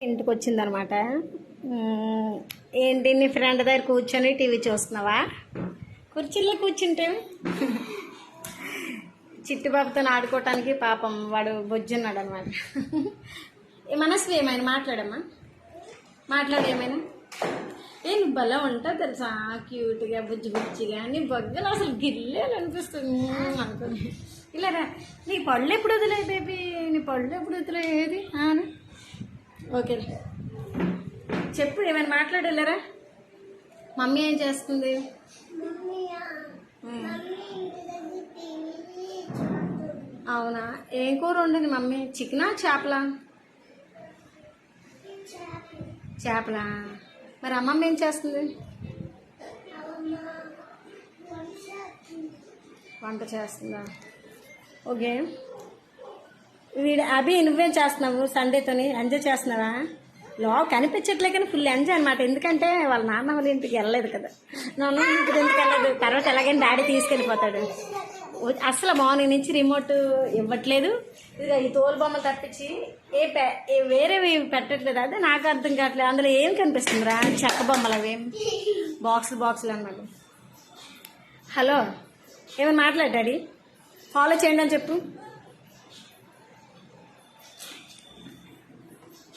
ఇంటికి వచ్చిందనమాట. ఏంటి నీ ఫ్రెండ్ దగ్గర కూర్చొని టీవీ చూస్తున్నావా? కుర్చీలో కూర్చుంటే చిట్టుబాబుతో ఆడుకోవటానికి పాపం వాడు బొజ్జున్నాడు అనమాట. మనసు ఏమైనా మాట్లాడమ్మా, మాట్లాడు ఏమైనా. నువ్వు భలే ఉంటావు తెలుసా, క్యూట్గా బుజ్జి బుజ్జిగా. నీ బొగ్గలు అసలు గిల్లేలు అనిపిస్తుంది అనుకుని. ఇలా నీ పళ్ళు ఎప్పుడు వదిలే బేబీ, నీ పళ్ళు ఎప్పుడు వదిలే ఏది అని. ఓకే చెప్పు, ఏమైనా మాట్లాడలేరా? మమ్మీ ఏం చేస్తుంది? అవునా, ఏం కూర వండింది మమ్మీ? చికెనా చేపలా? చేపలా. మరి అమ్మమ్మ ఏం చేస్తుంది? వంట చేస్తుందా? ఓకే. అభి నువ్వేం చేస్తున్నావు? సండేతోని ఎంజాయ్ చేస్తున్నావా? కనిపించట్లే కానీ ఫుల్ ఎంజాయ్ అనమాట. ఎందుకంటే వాళ్ళ నాన్న వాళ్ళ ఇంటికి వెళ్ళలేదు కదా. నాన్న ఇంటికి ఎందుకు వెళ్ళలేదు? తర్వాత ఎలాగైనా డాడీ తీసుకెళ్ళిపోతాడు. అసలు మార్నింగ్ నుంచి రిమోట్ ఇవ్వట్లేదు. ఇదిగా ఈ తోలు బొమ్మలు తప్పించి వేరేవి పెట్టట్లేదు. అదే నాకు అర్థం కావట్లేదు. అందులో ఏం కనిపిస్తుందిరా? చెక్క బొమ్మలు అవి, బాక్సులు అన్నమాట. హలో, ఏమైనా మాట్లాడు డాడీ, ఫాలో చేయండి అని చెప్పు.